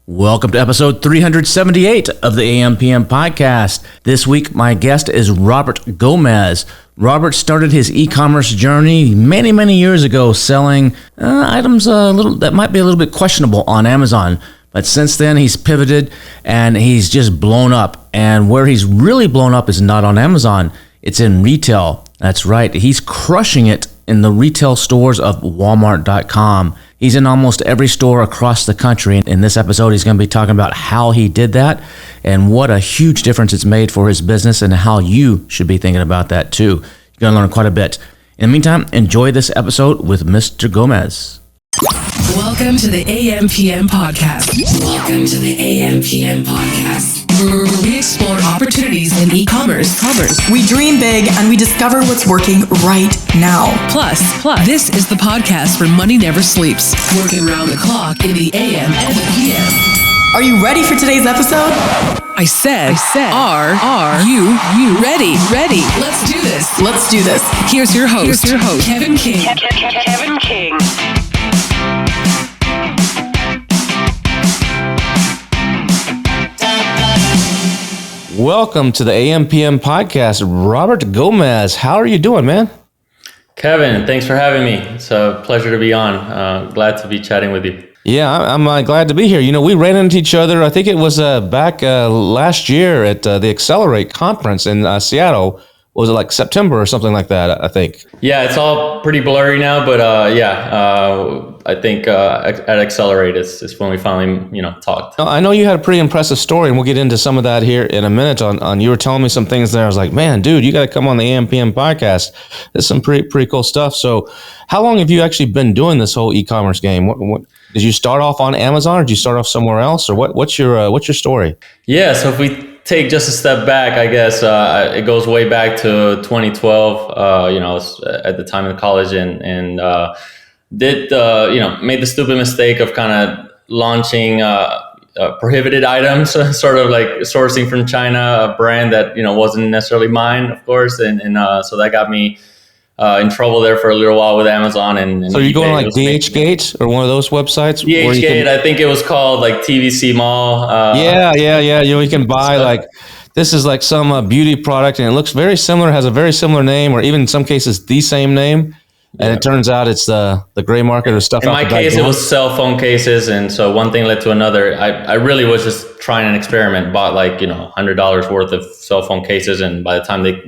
Welcome to episode 378 of the AM/PM podcast. This week, my guest is Robert Gomez. Robert started his e-commerce journey many years ago selling items that might be a little bit questionable on Amazon. But since then, he's pivoted and he's just blown up. And where he's really blown up is not on Amazon. It's in retail. That's right. He's crushing it in the retail stores of Walmart.com. He's in almost every store across the country. In this episode, he's going to be talking about how he did that and what a huge difference it's made for his business and how you should be thinking about that too. You're going to learn quite a bit. In the meantime, enjoy this episode with Mr. Gomez. Welcome to the AM/PM podcast. Welcome to the AM/PM podcast, where we explore opportunities in e-commerce. We dream big and we discover what's working right now. Plus, this is the podcast where money never sleeps, working around the clock in the AM and the PM. Are you ready for today's episode? I said, are you ready? Let's do this. Here's your host, Kevin King. Kevin King. Welcome to the AM/PM podcast. Robert Gomez, how are you doing, man? Kevin, thanks for having me. It's a pleasure to be on. Glad to be chatting with you. Yeah, I'm glad to be here. You know, we ran into each other, I think it was back last year at the Accelerate conference in Seattle. Was it like September or something like that, I think? Yeah, it's all pretty blurry now, but I think at Accelerate is when we finally, talked. I know you had a pretty impressive story, and we'll get into some of that here in a minute. On you were telling me some things there. I was like, man, dude, you got to come on the AM/PM podcast. There's some pretty cool stuff. So how long have you actually been doing this whole e-commerce game? What did you start off on Amazon, or did you start off somewhere else, or what's your story? Yeah, so if we take just a step back, I guess it goes way back to 2012. I was at the time in college and made the stupid mistake of kind of launching prohibited items, sort of like sourcing from China, a brand that wasn't necessarily mine, of course, and so that got me in trouble there for a little while with Amazon. And so you're going like DHgate or one of those websites? DHgate, I think it was called like TVC Mall. Yeah. You can buy like, this is like some beauty product and it looks very similar, has a very similar name, or even in some cases the same name. And it turns out it's the gray market or stuff. In my case, it was cell phone cases. And so one thing led to another. I really was just trying an experiment, bought like, $100 worth of cell phone cases. And by the time they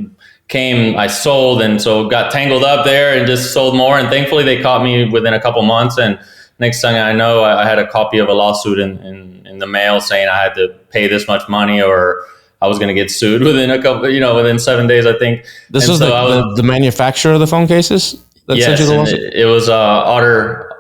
came, I sold, and so got tangled up there and just sold more. And thankfully they caught me within a couple months. And next thing I know, I had a copy of a lawsuit in the mail saying I had to pay this much money or I was going to get sued within within 7 days, I think. This was the manufacturer of the phone cases? Yes, it was Otterbox.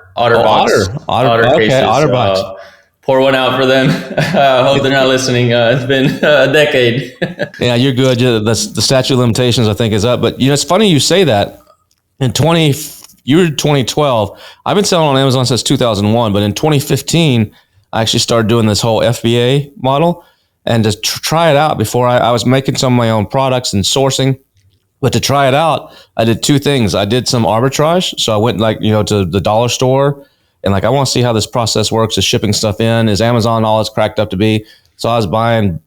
Otterbox. Pour one out for them. I hope they're not listening. It's been a decade. Yeah, you're good. The statute of limitations, I think, is up. But it's funny you say that. You were 2012. I've been selling on Amazon since 2001. But in 2015, I actually started doing this whole FBA model. And to try it out before I was making some of my own products and sourcing. But to try it out, I did two things. I did some arbitrage. So I went to the dollar store. And I want to see how this process works, is shipping stuff in. Is Amazon all it's cracked up to be? So I was buying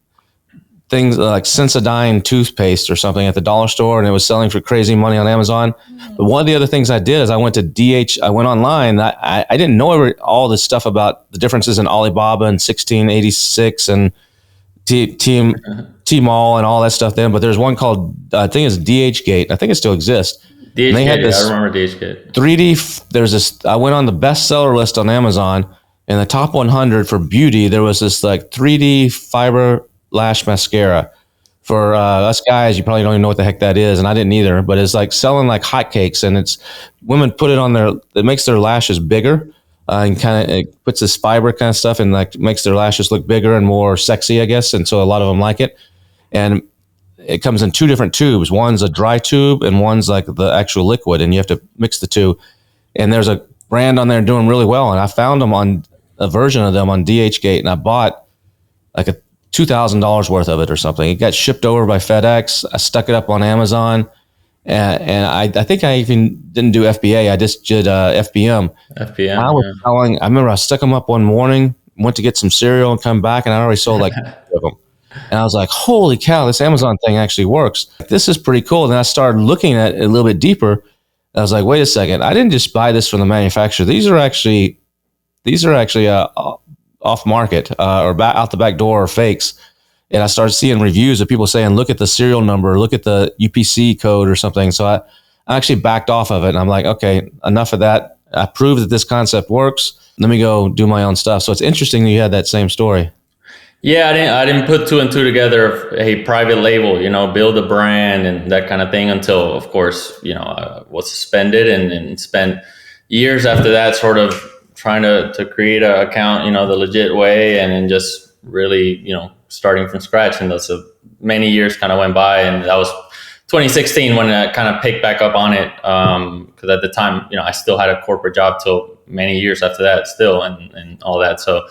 things like Sensodyne toothpaste or something at the dollar store, and it was selling for crazy money on Amazon. But one of the other things I did is I went online. I didn't know all this stuff about the differences in Alibaba and 1686 and Tmall and all that stuff then. But there's one called, I think it's DHgate. I think it still exists. DHgate, I remember DHgate. 3D, I went on the bestseller list on Amazon. In the top 100 for beauty, there was this like 3D fiber lash mascara. For us guys, you probably don't even know what the heck that is, and I didn't either, but it's like selling like hotcakes, and women put it on it makes their lashes bigger, and it puts this fiber kind of stuff and like makes their lashes look bigger and more sexy, I guess, and so a lot of them like it. And it comes in two different tubes. One's a dry tube and one's like the actual liquid, and you have to mix the two. And there's a brand on there doing really well, and I found them on a version of them on DHgate, and I bought like $2,000 worth of it or something. It got shipped over by FedEx. I stuck it up on Amazon, and I think I even didn't do FBA. I just did FBM. FBM. I was selling. I remember I stuck them up one morning went to get some cereal and come back, and I already sold like 50 of them. And I was like, holy cow, this Amazon thing actually works. This is pretty cool. And I started looking at it a little bit deeper. I was like, wait a second, I didn't just buy this from the manufacturer. These are actually off market or out the back door or fakes. And I started seeing reviews of people saying, look at the serial number, look at the UPC code or something. So I actually backed off of it. And I'm like, okay, enough of that. I proved that this concept works. Let me go do my own stuff. So it's interesting that you had that same story. Yeah, I didn't put two and two together of a private label, build a brand and that kind of thing until, of course, I was suspended and spent years after that sort of trying to create an account, the legit way, and then just really, starting from scratch. And so many years kind of went by, and that was 2016 when I kind of picked back up on it. Because at the time, I still had a corporate job till many years after that still and all that. So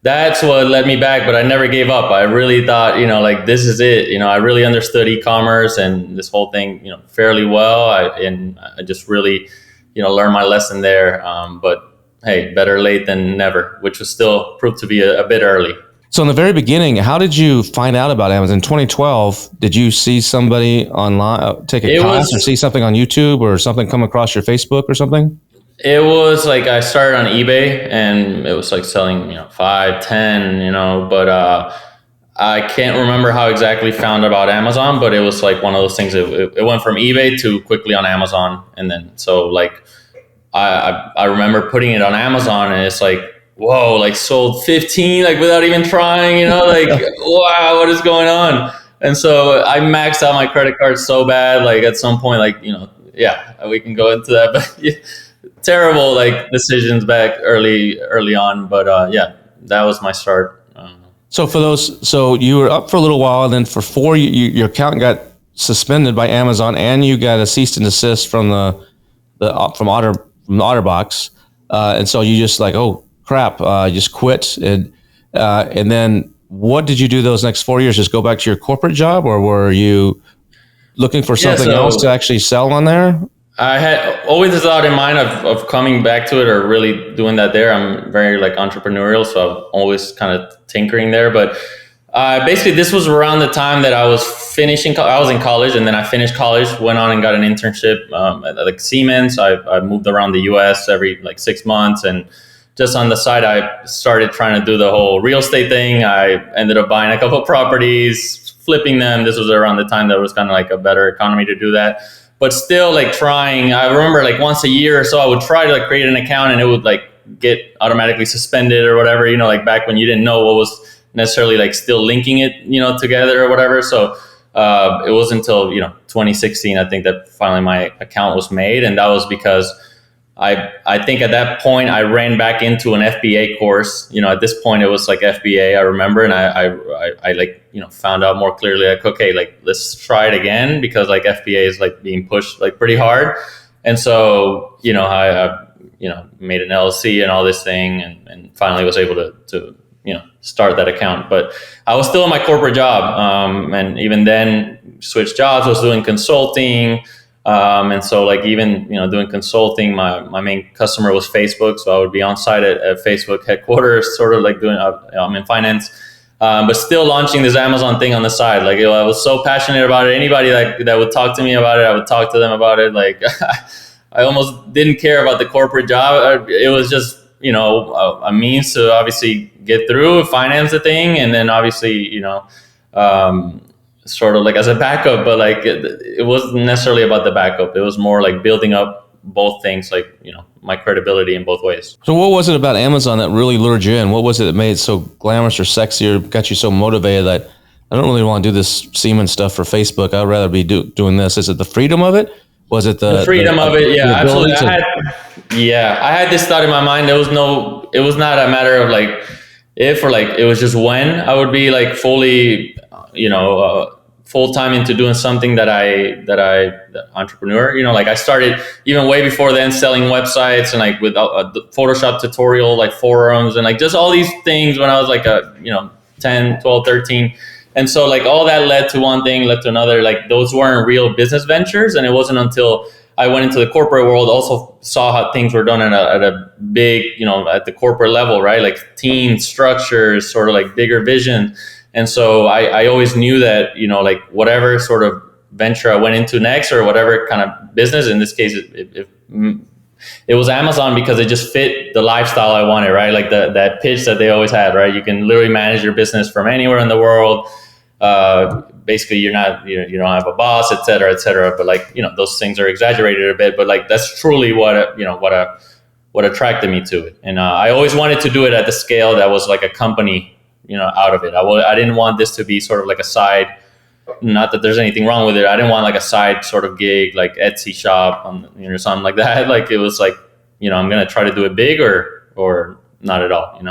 that's what led me back, but I never gave up. I really thought, like this is it. I really understood e-commerce and this whole thing, fairly well. I just really, learned my lesson there. But hey, better late than never, which was still proved to be a bit early. So in the very beginning, how did you find out about Amazon? In 2012, did you see somebody online take a class or see something on YouTube or something come across your Facebook or something? It was like I started on eBay and it was like selling, 5, 10, but I can't remember how exactly found about Amazon, but it was like one of those things. It went from eBay to quickly on Amazon. And then so like I remember putting it on Amazon and it's like, whoa, like sold 15, like without even trying, like, wow, what is going on? And so I maxed out my credit card so bad, like at some point, like, yeah, we can go into that, but yeah, terrible, like decisions back early on. But yeah, that was my start. So you were up for a little while, and then for 4 years, your account got suspended by Amazon, and you got a cease and desist from from OtterBox, and so you just like, oh crap, just quit. And then what did you do those next 4 years? Just go back to your corporate job, or were you looking for something else to actually sell on there? I had always a thought in mind of coming back to it or really doing that there. I'm very like entrepreneurial, so I'm always kind of tinkering there. But basically, this was around the time that I was finishing. I was in college, and then I finished college, went on and got an internship at like Siemens. I moved around the U.S. every like 6 months, and just on the side, I started trying to do the whole real estate thing. I ended up buying a couple of properties, flipping them. This was around the time that was kind of like a better economy to do that. But still like trying, I remember like once a year or so, I would try to like create an account and it would like get automatically suspended or whatever, like back when you didn't know what was necessarily like still linking it, together or whatever. So it wasn't until, 2016, I think that finally my account was made. And that was because I think at that point I ran back into an FBA course. At this point it was like FBA, I remember, and I like, found out more clearly like, okay, like let's try it again because like FBA is like being pushed like pretty hard. And so, I made an LLC and all this thing and finally was able to start that account. But I was still in my corporate job. And even then switched jobs, I was doing consulting. And so like even, doing consulting, my main customer was Facebook. So I would be on site at Facebook headquarters, sort of like doing, I'm in finance, but still launching this Amazon thing on the side. Like, I was so passionate about it. Anybody that would talk to me about it, I would talk to them about it. Like I almost didn't care about the corporate job. It was just, a means to obviously get through, finance the thing. And then obviously, sort of like as a backup, but like it wasn't necessarily about the backup. It was more like building up both things, like, my credibility in both ways. So what was it about Amazon that really lured you in? What was it that made it so glamorous or sexy or got you so motivated that I don't really want to do this Siemens stuff for Facebook? I'd rather be doing this. Is it the freedom of it? Was it the freedom of it? Yeah, absolutely. I had this thought in my mind. It was not a matter of like if or like, it was just when I would be like fully, full time into doing something that I entrepreneur, like I started even way before then selling websites and like with Photoshop tutorial, like forums and like just all these things when I was like 10, 12, 13. And so like all that led to one thing, led to another. Like those weren't real business ventures. And it wasn't until I went into the corporate world, also saw how things were done at a big, at the corporate level, right? Like team structures, sort of like bigger vision. And so I always knew that, like whatever sort of venture I went into next, or whatever kind of business, in this case, it was Amazon, because it just fit the lifestyle I wanted, right? Like that pitch that they always had, right? You can literally manage your business from anywhere in the world. Basically, you don't have a boss, et cetera, but like, those things are exaggerated a bit, but like that's truly what attracted me to it. And I always wanted to do it at the scale that was like a company, out of it. I didn't want this to be sort of like a side, not that there's anything wrong with it. I didn't want like a side sort of gig, like Etsy shop, something like that. Like it was like, I'm going to try to do it big or not at all,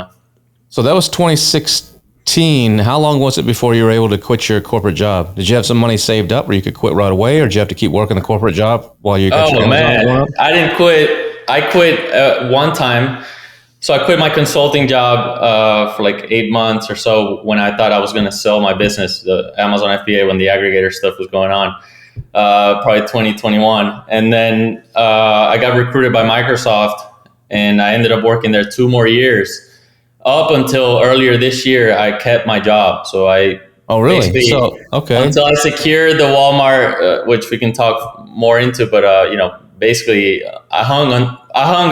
So that was 2016. How long was it before you were able to quit your corporate job? Did you have some money saved up where you could quit right away, or did you have to keep working the corporate job while you got your Amazon going up? I didn't quit. I quit one time. So I quit my consulting job for like 8 months or so, when I thought I was going to sell my business, the Amazon FBA, when the aggregator stuff was going on, probably 2021. And then I got recruited by Microsoft, and I ended up working there 2 more years. Up until earlier this year, I kept my job. So Oh, really? So, okay. Until I secured the Walmart, which we can talk more into, but basically I hung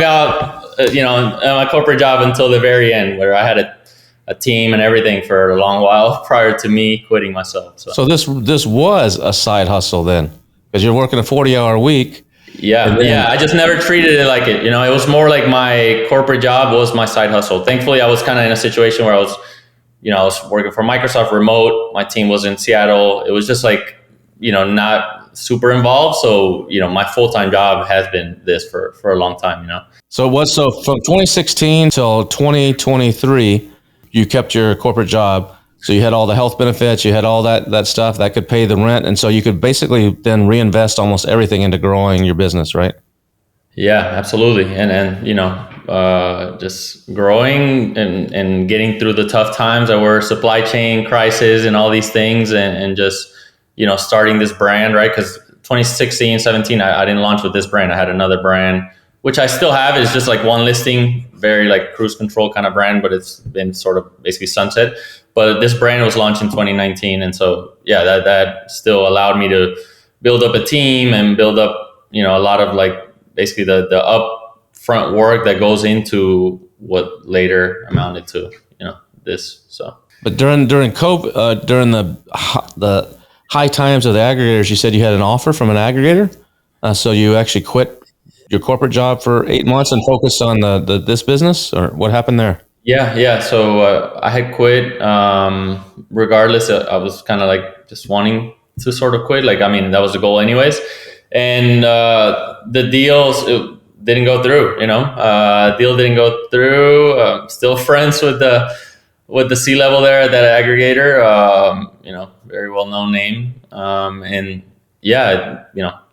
out, in my corporate job until the very end, where I had a team and everything for a long while prior to me quitting myself. So this was a side hustle then, because you're working a 40-hour week. Yeah. I just never treated it like it. It was more like my corporate job was my side hustle. Thankfully, I was kind of in a situation where I was working for Microsoft remote. My team was in Seattle. It was just like, not super involved. So, my full-time job has been this for a long time, So from 2016 till 2023, you kept your corporate job. So you had all the health benefits, you had all that stuff that could pay the rent. And so you could basically then reinvest almost everything into growing your business, right? Yeah, absolutely. And just growing and getting through the tough times that were supply chain crisis and all these things, and just, starting this brand, right? Because 2016, 17, I didn't launch with this brand. I had another brand, which I still have. It's just like one listing, very like cruise control kind of brand, but it's been sort of basically sunset. But this brand was launched in 2019. And so, yeah, that still allowed me to build up a team and build up, a lot of like basically the upfront work that goes into what later amounted to, this. So, but during COVID, during the high times of the aggregators, you said you had an offer from an aggregator. So you actually quit your corporate job for 8 months and focused on this business, or what happened there? Yeah. So I had quit. Regardless, I was kind of like just wanting to sort of quit. Like, I mean, that was the goal anyways. And the deals didn't go through. Deal didn't go through. Still friends with the C-level there at that aggregator. Very well known name. And yeah,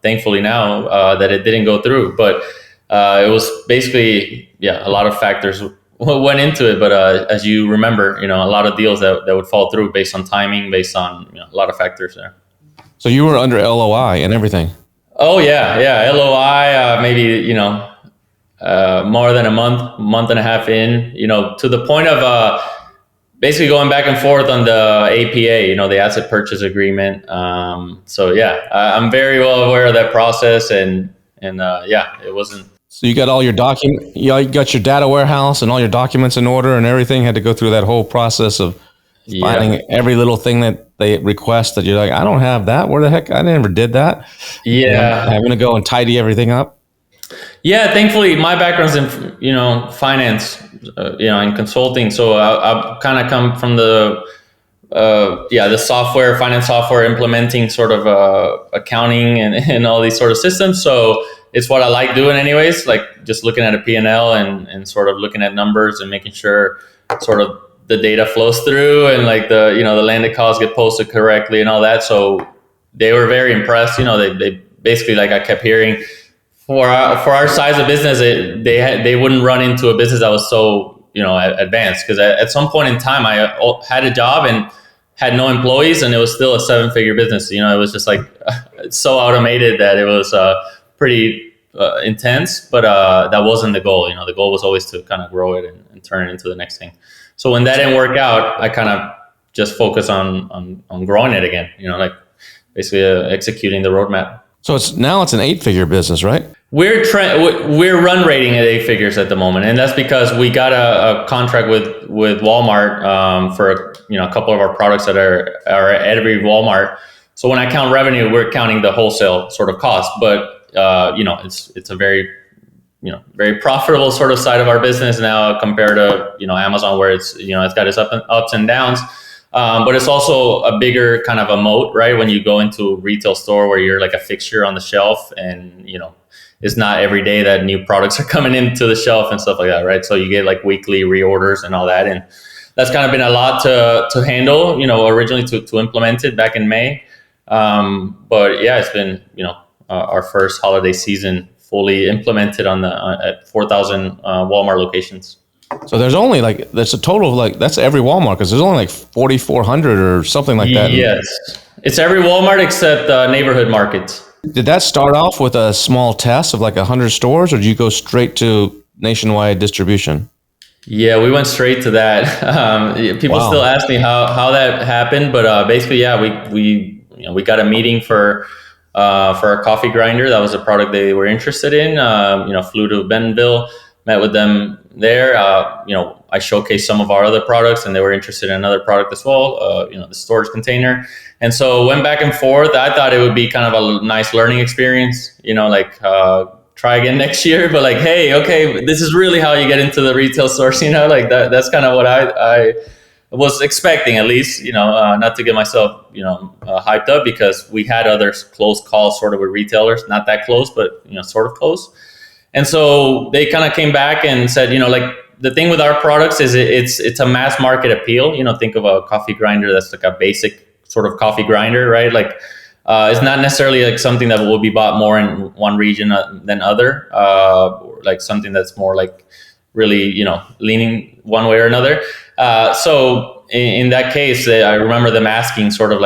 thankfully now that it didn't go through. But it was basically a lot of factors went into it, but as you remember, a lot of deals that would fall through based on timing, based on a lot of factors there. So you were under LOI and everything. Oh yeah, LOI, maybe more than a month and a half in, to the point of basically going back and forth on the APA, the asset purchase agreement. So yeah, I'm very well aware of that process, and it wasn't. So you got all your you got your data warehouse and all your documents in order and everything. Had to go through that whole process of finding every little thing that they request that you're like, I don't have that. Where the heck? I never did that. Yeah. And having to go and tidy everything up. Yeah. Thankfully, my background's in, finance, in consulting. So I kind of come from the finance software implementing sort of accounting and all these sort of systems. So it's what I like doing anyways, like just looking at a P&L and sort of looking at numbers and making sure sort of the data flows through and like the landed costs get posted correctly and all that. So they were very impressed. They basically, like I kept hearing, for our size of business, they wouldn't run into a business that was so, advanced. Because at some point in time, I had a job and had no employees, and it was still a 7-figure business. It was just like so automated that it was pretty intense, but that wasn't the goal. The goal was always to kind of grow it and turn it into the next thing. So when that didn't work out, I kind of just focus on growing it again. Like basically executing the roadmap. So it's an 8-figure business, right? We're run rating at 8 figures at the moment, and that's because we got a contract with Walmart for a couple of our products that are at every Walmart. So when I count revenue, we're counting the wholesale sort of cost, but it's a very very profitable sort of side of our business now compared to Amazon, where it's got its ups and downs. But it's also a bigger kind of a moat, right? When you go into a retail store where you're like a fixture on the shelf, and it's not every day that new products are coming into the shelf and stuff like that, right? So you get like weekly reorders and all that, and that's kind of been a lot to handle. Originally to implement it back in May, but yeah, it's been our first holiday season fully implemented at 4,000 Walmart locations. So there's only that's a total of that's every Walmart, because there's only 4,400 or something like that. Yes, it's every Walmart except neighborhood markets. Did that start off with a small test of 100 stores, or did you go straight to nationwide distribution? Yeah, we went straight to that. People still ask me how that happened, but basically, yeah, we got a meeting for a coffee grinder. That was a product they were interested in. Flew to Bentonville, met with them there. I showcased some of our other products, and they were interested in another product as well. The storage container, and so went back and forth. I thought it would be kind of a nice learning experience. Try again next year, but hey, okay, this is really how you get into the retail stores. That's kind of what I was expecting, at least. Not to get myself hyped up, because we had other close calls sort of with retailers, not that close, but sort of close. And so they kind of came back and said, the thing with our products is it's a mass market appeal. Think of a coffee grinder that's like a basic sort of coffee grinder, right? It's not necessarily something that will be bought more in one region than other, or something that's more really, leaning one way or another. So in that case, I remember them asking sort of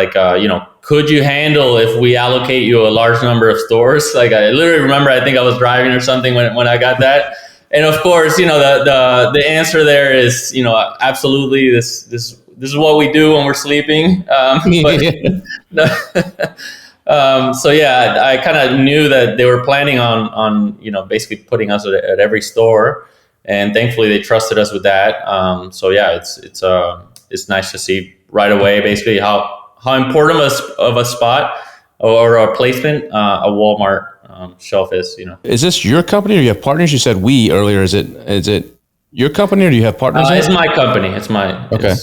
could you handle if we allocate you a large number of stores? I literally remember, I think I was driving or something when I got that. And of course, the answer there is, absolutely, this is what we do when we're sleeping. So yeah, I kind of knew that they were planning on basically putting us at every store, and thankfully they trusted us with that. So yeah, it's nice to see right away basically how important of a spot or a placement a Walmart shelf is. Is this your company, or you have partners? You said we earlier. Is it your company, or do you have partners? It's my company. It's my okay.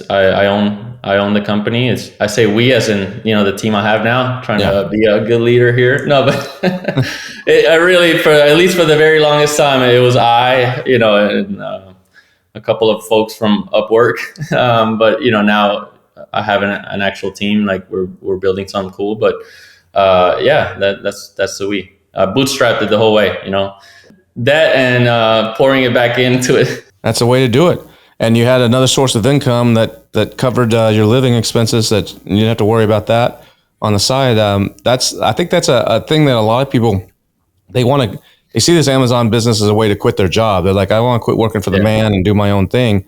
I own the company. I say we as in the team I have now, trying to be a good leader here. No, but I really, at least for the very longest time, it was and a couple of folks from Upwork. But now I have an actual team. We're building something cool. But that's the we. Bootstrapped it the whole way. That and pouring it back into it. That's the way to do it. And you had another source of income that covered your living expenses, that you didn't have to worry about that on the side. I think that's a thing that a lot of people, they see this Amazon business as a way to quit their job. They're like, I want to quit working for the man and do my own thing.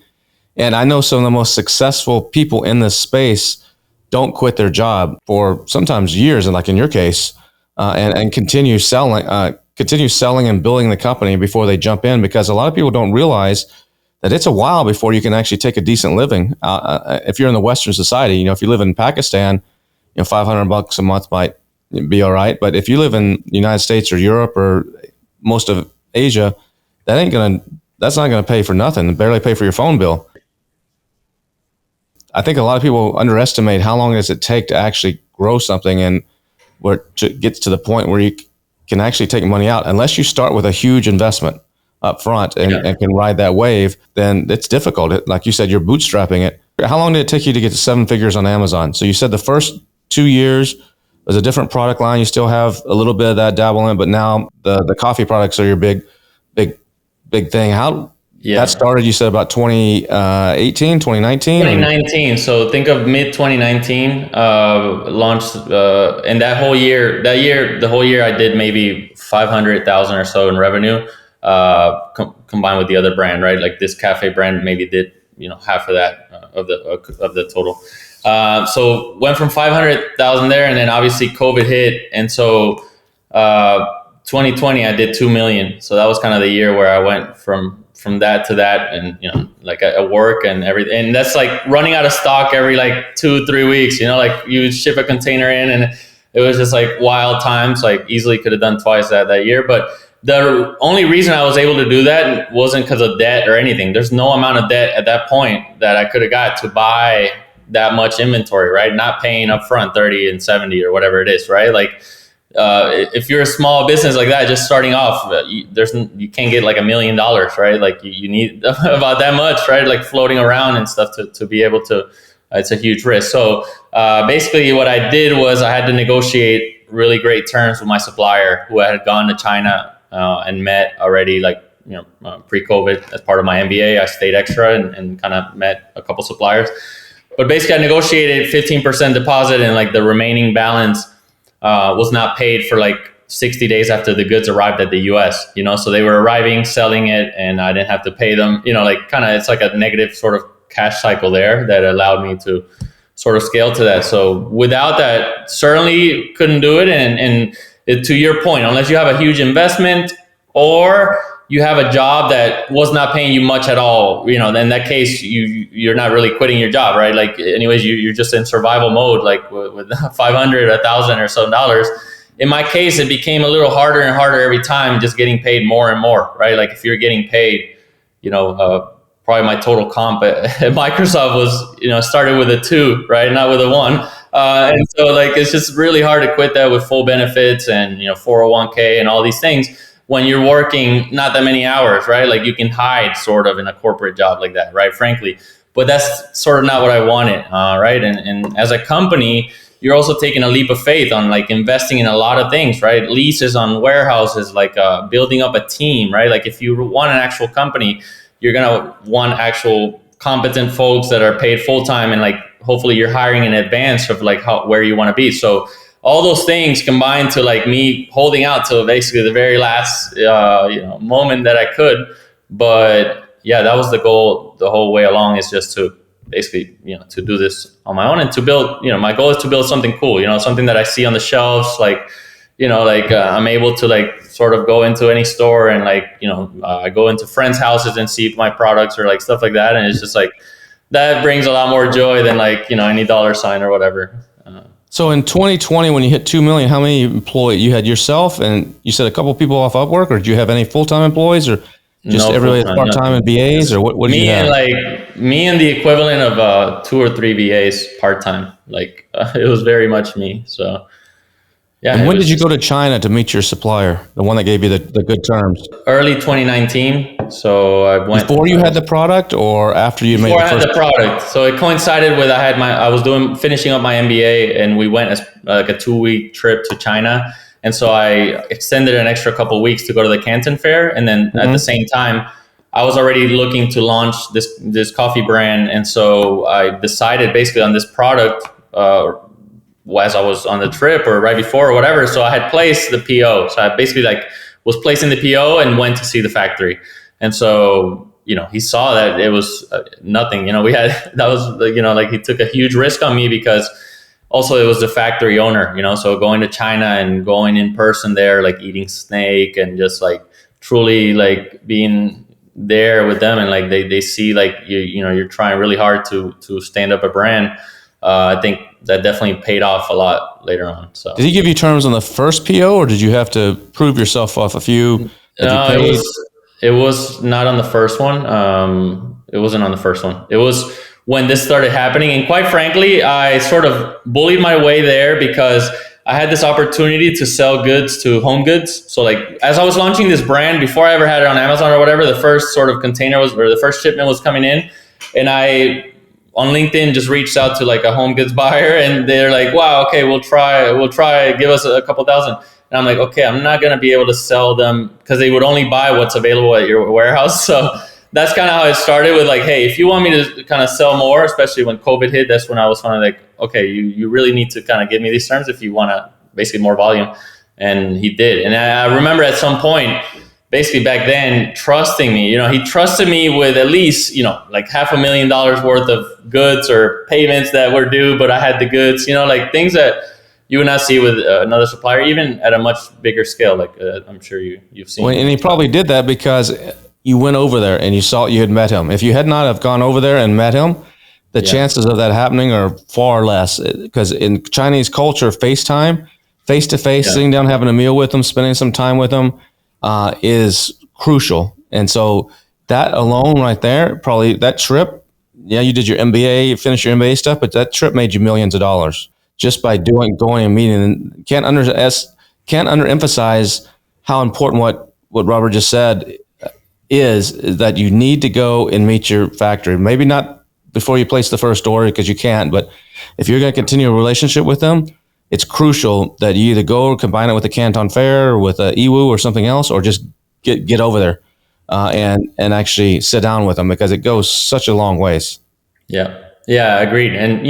And I know some of the most successful people in this space don't quit their job for sometimes years, and in your case, and continue selling and building the company before they jump in, because a lot of people don't realize that it's a while before you can actually take a decent living. If you're in the Western society, if you live in Pakistan, $500 a month might be all right. But if you live in the United States or Europe or most of Asia, that's not gonna pay for nothing. Barely pay for your phone bill. I think a lot of people underestimate how long does it take to actually grow something, and where it gets to the point where you can actually take money out. Unless you start with a huge investment up front and can ride that wave, then it's difficult. Like you said, you're bootstrapping it. How long did it take you to get to 7 figures on Amazon? So you said the first 2 years was a different product line. You still have a little bit of that dabble in, but now the coffee products are your big thing. That started, you said, about 2018, 2019? 2019. So think of mid 2019, launched, and the whole year I did maybe 500,000 or so in revenue, combined with the other brand, right? Like this cafe brand maybe did, half of that, of the total. So went from 500,000 there, and then obviously COVID hit. And so, 2020, I did 2 million. So that was kind of the year where I went from that to that, and like at work and everything. And that's like running out of stock every like 2-3 weeks. Like you ship a container in, and it was just like wild times. Like easily could have done twice that year, but the only reason I was able to do that wasn't because of debt or anything. There's no amount of debt at that point that I could have got to buy that much inventory, right? Not paying upfront 30 and 70 or whatever it is, right? Like, if you're a small business like that, just starting off, you can't get like $1 million, right? Like you need about that much, right? Like floating around and stuff to be able to, it's a huge risk. So basically what I did was I had to negotiate really great terms with my supplier, who I had gone to China and met already, like, pre-COVID as part of my MBA. I stayed extra and kind of met a couple suppliers. But basically I negotiated 15% deposit, and like the remaining balance was not paid for like 60 days after the goods arrived at the US, so they were arriving, selling it, and I didn't have to pay them, like kind of, it's like a negative sort of cash cycle there that allowed me to sort of scale to that. So without that, certainly couldn't do it. And to your point, unless you have a huge investment or you have a job that was not paying you much at all, in that case, you're not really quitting your job, right? Like, anyways, you're just in survival mode, like with 500, 1,000 or so dollars. In my case, it became a little harder and harder every time, just getting paid more and more, right? Like if you're getting paid, probably my total comp at Microsoft was, started with a 2, right? Not with a 1. And so like, it's just really hard to quit that with full benefits and, 401k and all these things when you're working not that many hours, right? Like you can hide sort of in a corporate job like that, right? Frankly, but that's sort of not what I wanted, right? And as a company, you're also taking a leap of faith on like investing in a lot of things, right? Leases on warehouses, like building up a team, right? Like if you want an actual company, you're gonna want actual competent folks that are paid full time, and like hopefully you're hiring in advance of like where you want to be. So all those things combined to like me holding out till basically the very last moment that I could. But yeah, that was the goal the whole way along, is just to basically to do this on my own and to build, my goal is to build something cool, something that I see on the shelves, like I'm able to like sort of go into any store and like I go into friends' houses and see my products or like stuff like that, and it's just like that brings a lot more joy than like any dollar sign or whatever. So in 2020, when you hit 2 million, how many employees you had yourself, and you said a couple people off Upwork, or did you have any full-time employees, or just No everybody full-time, part-time and BAs, or what did you have? Me and the equivalent of 2 or 3 BAs part-time. Like it was very much me. So yeah. And when did you go to China to meet your supplier, the one that gave you the good terms? Early 2019. So I went before you had the product, or after you made before I had the product. So it coincided with I was finishing up my MBA, and we went as like a 2-week trip to China. And so I extended an extra couple of weeks to go to the Canton Fair, and then at the same time, I was already looking to launch this coffee brand. And so I decided basically on this product as I was on the trip or right before or whatever. So I had placed the PO. So I basically like was placing the PO and went to see the factory. And so, he saw that it was nothing, like he took a huge risk on me, because also it was the factory owner, so going to China and going in person there, like eating snake and just like truly like being there with them, and like they see like you're trying really hard to stand up a brand. I think that definitely paid off a lot later on. So did he give you terms on the first PO, or did you have to prove yourself off a few? It was not on the first one. It wasn't on the first one. It was when this started happening. And quite frankly, I sort of bullied my way there, because I had this opportunity to sell goods to Home Goods. So like as I was launching this brand, before I ever had it on Amazon or whatever, the first sort of the first shipment was coming in, and I on LinkedIn just reached out to like a Home Goods buyer, and they're like, wow, okay, we'll try, give us a couple thousand. And I'm like, okay, I'm not going to be able to sell them, because they would only buy what's available at your warehouse. So that's kind of how it started with like, hey, if you want me to kind of sell more, especially when COVID hit, that's when I was kind of like, okay, you really need to kind of give me these terms if you want to basically more volume. And he did. And I remember at some point, basically back then, trusting me, he trusted me with at least, like $500,000 worth of goods or payments that were due, but I had the goods, like things that you would not see with another supplier, even at a much bigger scale. Like I'm sure you've seen. Well, and he probably did that because you went over there and you saw you had met him. If you had not have gone over there and met him, the chances of that happening are far less. Because in Chinese culture, FaceTime, face-to-face, sitting down, having a meal with them, spending some time with them is crucial. And so that alone right there, probably that trip, you did your MBA, you finished your MBA stuff, but that trip made you millions of dollars just by going and meeting. And can't underemphasize how important what Robert just said is that you need to go and meet your factory. Maybe not before you place the first order because you can't, but if you're going to continue a relationship with them, it's crucial that you either go or combine it with a Canton Fair or with a EWU or something else, or just get over there and actually sit down with them because it goes such a long ways. Yeah, agreed. And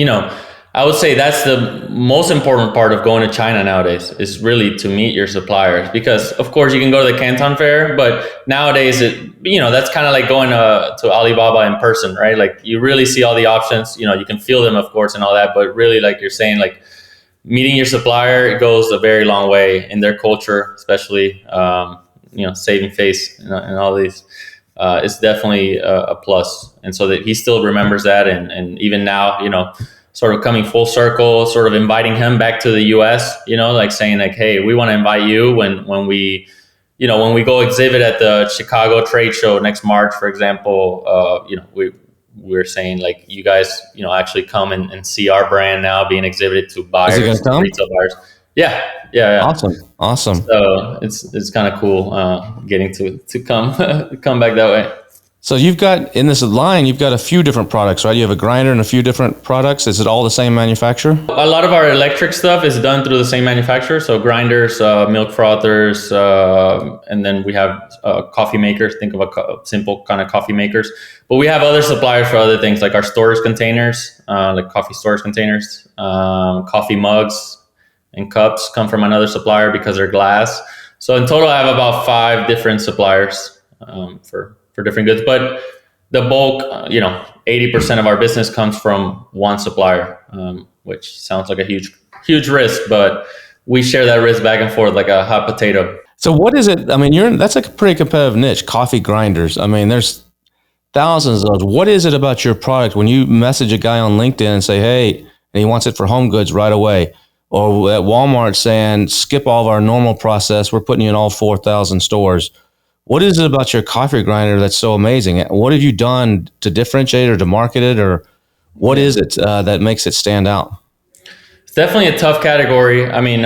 I would say that's the most important part of going to China nowadays is really to meet your suppliers, because of course you can go to the Canton Fair, but nowadays that's kind of like going to Alibaba in person, right? Like you really see all the options, you can feel them of course and all that, but really like you're saying, like meeting your supplier, it goes a very long way in their culture, especially, saving face and all these. It's definitely a plus. And so that he still remembers that. And even now, sort of coming full circle, sort of inviting him back to the US, like saying like, hey, we want to invite you when we go exhibit at the Chicago trade show next March, for example, we're saying like, you guys, actually come and see our brand now being exhibited to buyers, retail buyers. Yeah. Awesome. So it's kind of cool getting to come back that way. So you've got in this line, you've got a few different products, right? You have a grinder and a few different products. Is it all the same manufacturer? A lot of our electric stuff is done through the same manufacturer. So grinders, milk frothers, and then we have coffee makers. Think of a simple kind of coffee makers. But we have other suppliers for other things, like our storage containers, like coffee storage containers, coffee mugs and cups come from another supplier because they're glass. So in total, I have about 5 different suppliers for different goods, but the bulk, 80% of our business comes from one supplier, which sounds like a huge risk, but we share that risk back and forth like a hot potato. So what is it? I mean, that's like a pretty competitive niche, coffee grinders. I mean, there's thousands of those. What is it about your product when you message a guy on LinkedIn and say, hey, and he wants it for home goods right away, or at Walmart saying, skip all of our normal process, we're putting you in all 4,000 stores. What is it about your coffee grinder that's so amazing? What have you done to differentiate or to market it, or what is it that makes it stand out? It's definitely a tough category. I mean,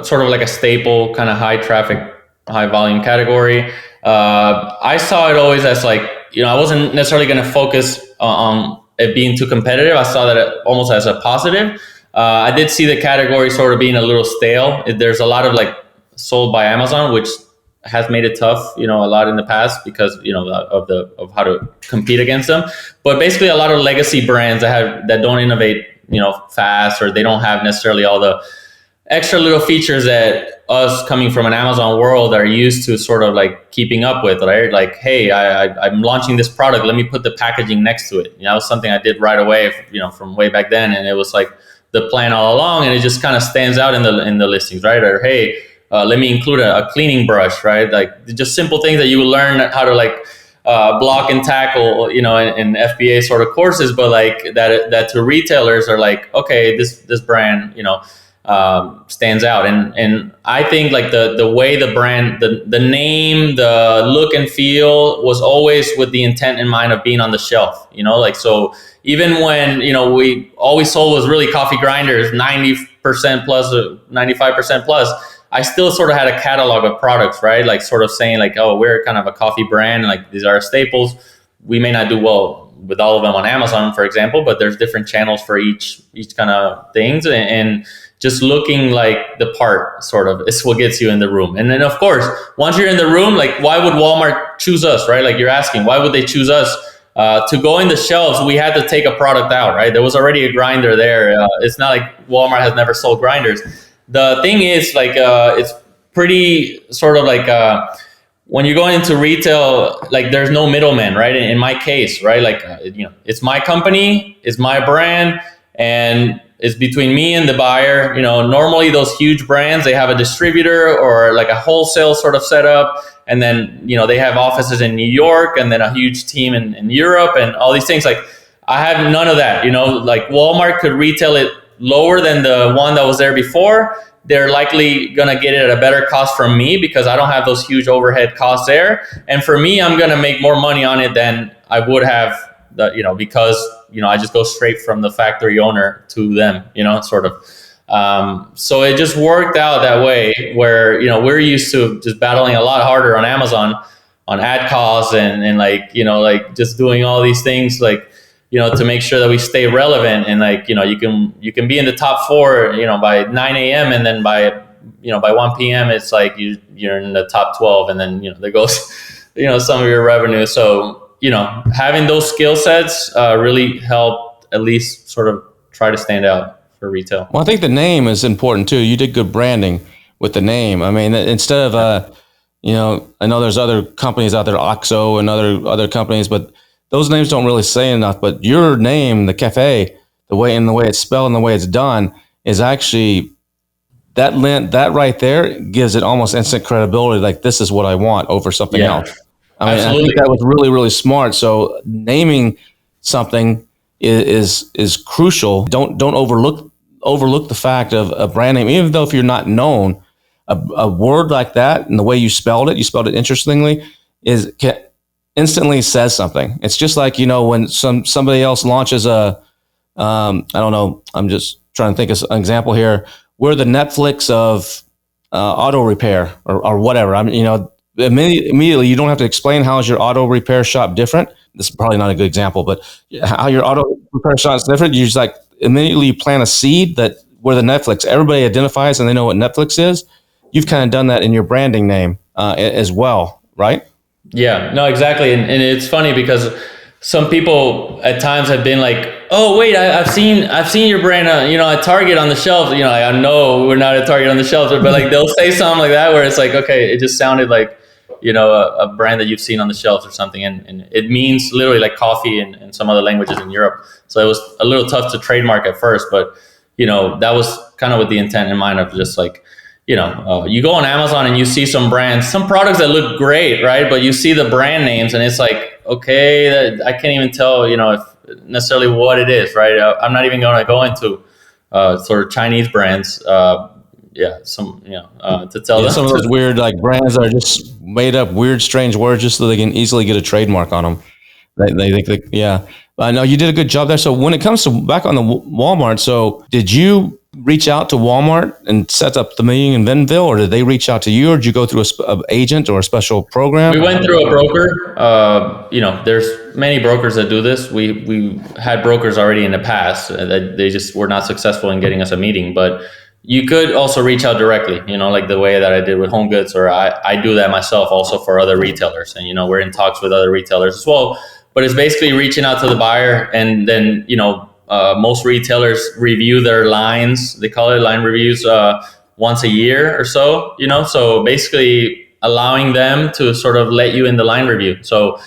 sort of like a staple, kind of high traffic, high volume category. I saw it always as like, I wasn't necessarily going to focus on it being too competitive. I saw that almost as a positive. I did see the category sort of being a little stale. There's a lot of like sold by Amazon, which has made it tough, a lot in the past because, of how to compete against them. But basically a lot of legacy brands that don't innovate, fast, or they don't have necessarily all the extra little features that us coming from an Amazon world are used to sort of like keeping up with, right? Like, hey, I'm launching this product. Let me put the packaging next to it. That was something I did right away, from way back then. And it was like the plan all along, and it just kind of stands out in the listings, right? Or, hey, let me include a cleaning brush, right? Like just simple things that you would learn how to like block and tackle, in FBA sort of courses, but like that to retailers are like, okay, this brand, stands out. And I think like the way the brand, the name, the look and feel was always with the intent in mind of being on the shelf, like, so even when, we always sold was really coffee grinders, 90% plus, 95% plus, I still sort of had a catalog of products, right? Like sort of saying like, oh, we're kind of a coffee brand. Like these are our staples. We may not do well with all of them on Amazon, for example, but there's different channels for each kind of things. And just looking like the part sort of is what gets you in the room. And then of course, once you're in the room, like why would Walmart choose us, right? Like you're asking, why would they choose us? To go in the shelves, we had to take a product out, right? There was already a grinder there. It's not like Walmart has never sold grinders. The thing is like, it's pretty sort of like, when you're going into retail, like there's no middleman, right? In my case, right? Like, it's my company, it's my brand, and it's between me and the buyer. Normally those huge brands, they have a distributor or like a wholesale sort of setup. And then, they have offices in New York and then a huge team in Europe and all these things. Like I have none of that, like Walmart could retail it lower than the one that was there before. They're likely going to get it at a better cost from me because I don't have those huge overhead costs there. And for me, I'm going to make more money on it than I would have, because, I just go straight from the factory owner to them, sort of. So it just worked out that way where, we're used to just battling a lot harder on Amazon on ad costs and like, like just doing all these things like, to make sure that we stay relevant and like, you can be in the top 4, by 9 a.m. and then by 1 p.m. it's like you're in the top 12 and then, there goes, some of your revenue. So, having those skill sets really helped at least sort of try to stand out for retail. Well, I think the name is important too. You did good branding with the name. I mean, instead of, I know there's other companies out there, OXO and other companies, but those names don't really say enough, but your name, the cafe, the way it's spelled and the way it's done is actually that right there gives it almost instant credibility. Like this is what I want over something else. I mean, I think that was really, really smart. So naming something is crucial. Don't overlook the fact of a brand name, even though if you're not known, a word like that and the way you spelled it interestingly, instantly says something. It's just like, when somebody else launches I don't know, I'm just trying to think of an example here. We're the Netflix of auto repair or whatever. I mean, immediately you don't have to explain how is your auto repair shop different. This is probably not a good example, but how your auto repair shop is different. You just like immediately plant a seed that we're the Netflix. Everybody identifies and they know what Netflix is. You've kind of done that in your branding name as well, right? Yeah, no, exactly. And it's funny because some people at times have been like, oh, wait, I've seen your brand, at Target on the shelves. I know we're not at Target on the shelves, but like they'll say something like that where it's like, okay, it just sounded like, a brand that you've seen on the shelves or something. And it means literally like coffee and some other languages in Europe. So it was a little tough to trademark at first, but, that was kind of with the intent in mind of just like, you go on Amazon and you see some brands, some products that look great, right? But you see the brand names and it's like, okay, I can't even tell, if necessarily what it is, right? I'm not even going to go into sort of Chinese brands. To tell them. Some of those weird like brands that are just made up weird, strange words just so they can easily get a trademark on them. They think, yeah. I know you did a good job there. So when it comes to back on the Walmart, so did you reach out to Walmart and set up the meeting in Bentonville, or did they reach out to you, or did you go through an agent or a special program? We went through a broker. There's many brokers that do this. We had brokers already in the past. They just were not successful in getting us a meeting. But you could also reach out directly, like the way that I did with Home Goods, or I do that myself also for other retailers. And, we're in talks with other retailers as well. But it's basically reaching out to the buyer, and then, most retailers review their lines. They call it line reviews once a year or so, so basically allowing them to sort of let you in the line review. So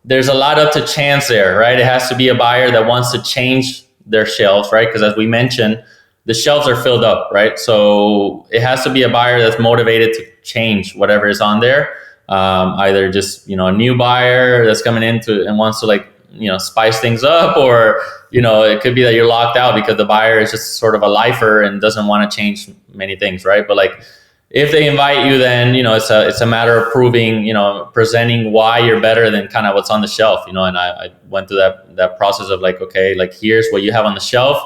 there's a lot up to chance there, right? It has to be a buyer that wants to change their shelves, right? Because as we mentioned, the shelves are filled up, right? So it has to be a buyer that's motivated to change whatever is on there. Either just, a new buyer that's coming into and wants to like, spice things up, or, it could be that you're locked out because the buyer is just sort of a lifer and doesn't want to change many things, right? But like, if they invite you, then, it's a matter of proving, presenting why you're better than kind of what's on the shelf, and I went through that process of like, okay, like here's what you have on the shelf